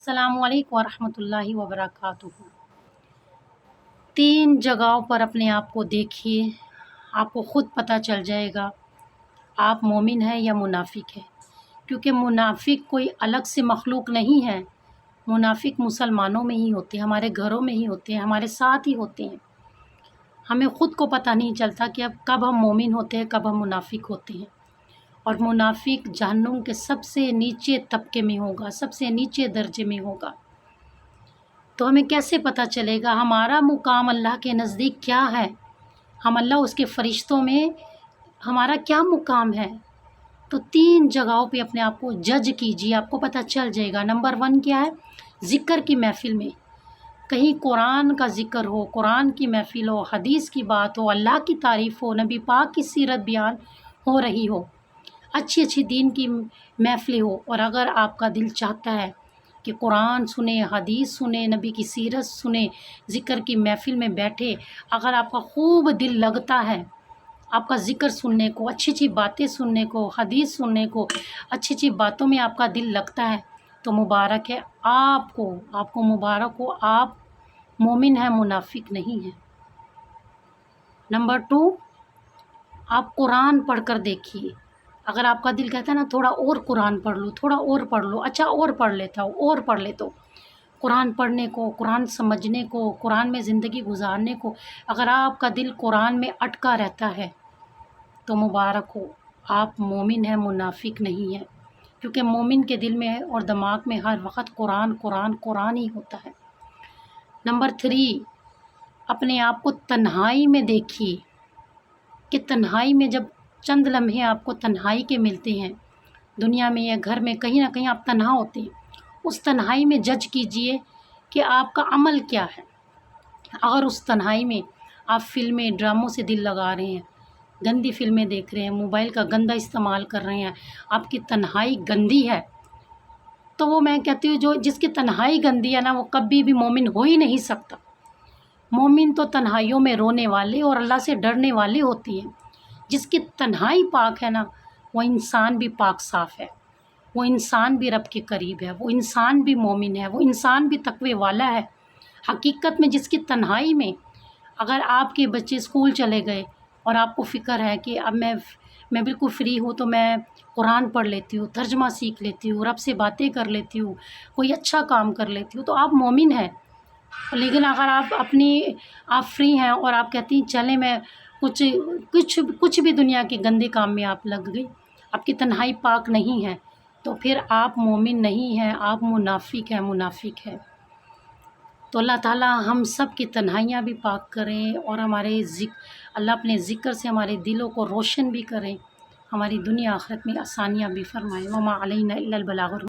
السلام علیکم ورحمۃ اللہ وبرکاتہ۔ 3 جگہوں پر اپنے آپ کو دیکھیے، آپ کو خود پتہ چل جائے گا آپ مومن ہیں یا منافق ہیں، کیونکہ منافق کوئی الگ سے مخلوق نہیں ہے۔ منافق مسلمانوں میں ہی ہوتے ہیں، ہمارے گھروں میں ہی ہوتے ہیں، ہمارے ساتھ ہی ہوتے ہیں۔ ہمیں خود کو پتہ نہیں چلتا کہ اب کب ہم مومن ہوتے ہیں، کب ہم منافق ہوتے ہیں۔ اور منافق جہنم کے سب سے نیچے طبقے میں ہوگا، سب سے نیچے درجے میں ہوگا۔ تو ہمیں کیسے پتہ چلے گا ہمارا مقام اللہ کے نزدیک کیا ہے، ہم اللہ اس کے فرشتوں میں ہمارا کیا مقام ہے؟ تو 3 جگہوں پہ اپنے آپ کو جج کیجیے، آپ کو پتہ چل جائے گا۔ نمبر 1 کیا ہے؟ ذکر کی محفل میں، کہیں قرآن کا ذکر ہو، قرآن کی محفل ہو، حدیث کی بات ہو، اللہ کی تعریف ہو، نبی پاک کی سیرت بیان ہو رہی ہو، اچھی اچھی دین کی محفلیں ہو، اور اگر آپ کا دل چاہتا ہے کہ قرآن سنیں، حدیث سنیں، نبی کی سیرت سنیں، ذکر کی محفل میں بیٹھے، اگر آپ کا خوب دل لگتا ہے آپ کا ذکر سننے کو، اچھی اچھی باتیں سننے کو، حدیث سننے کو، اچھی اچھی باتوں میں آپ کا دل لگتا ہے، تو مبارک ہے آپ کو مبارک ہو، آپ مومن ہیں، منافق نہیں ہیں۔ نمبر 2، آپ قرآن پڑھ کر دیکھیے۔ اگر آپ کا دل کہتا ہے نا تھوڑا اور قرآن پڑھ لوں، تھوڑا اور پڑھ لو، اچھا اور پڑھ لیتا ہوں، اور پڑھ لیتا ہوں، قرآن پڑھنے کو، قرآن سمجھنے کو، قرآن میں زندگی گزارنے کو اگر آپ کا دل قرآن میں اٹکا رہتا ہے تو مبارک ہو، آپ مومن ہیں، منافق نہیں ہیں، کیونکہ مومن کے دل میں اور دماغ میں ہر وقت قرآن قرآن قرآن ہی ہوتا ہے۔ نمبر 3، اپنے آپ کو تنہائی میں دیکھیے کہ تنہائی میں جب چند لمحے آپ کو تنہائی کے ملتے ہیں دنیا میں یا گھر میں، کہیں نہ کہیں آپ تنہا ہوتے ہیں، اس تنہائی میں جج کیجئے کہ آپ کا عمل کیا ہے۔ اگر اس تنہائی میں آپ فلمیں، ڈراموں سے دل لگا رہے ہیں، گندی فلمیں دیکھ رہے ہیں، موبائل کا گندا استعمال کر رہے ہیں، آپ کی تنہائی گندی ہے، تو وہ میں کہتی ہوں جس کی تنہائی گندی ہے نا وہ کبھی بھی مومن ہو ہی نہیں سکتا۔ مومن تو تنہائیوں میں رونے والے اور اللہ سے ڈرنے والے ہوتے ہیں۔ جس کی تنہائی پاک ہے نا وہ انسان بھی پاک صاف ہے، وہ انسان بھی رب کے قریب ہے، وہ انسان بھی مومن ہے، وہ انسان بھی تقوی والا ہے۔ حقیقت میں جس کی تنہائی میں، اگر آپ کے بچے اسکول چلے گئے اور آپ کو فکر ہے کہ اب میں بالکل فری ہوں تو میں قرآن پڑھ لیتی ہوں، ترجمہ سیکھ لیتی ہوں، رب سے باتیں کر لیتی ہوں، کوئی اچھا کام کر لیتی ہوں، تو آپ مومن ہیں۔ لیکن اگر آپ فری ہیں اور آپ کہتی ہیں چلیں میں کچھ بھی دنیا کے گندے کام میں آپ لگ گئی، آپ کی تنہائی پاک نہیں ہے، تو پھر آپ مومن نہیں ہیں، آپ منافق ہیں۔ تو اللہ تعالیٰ ہم سب کی تنہائیاں بھی پاک کریں اور اللہ اپنے ذکر سے ہمارے دلوں کو روشن بھی کریں، ہماری دنیا آخرت میں آسانیاں بھی فرمائیں۔ وما علینا الا البلاغ۔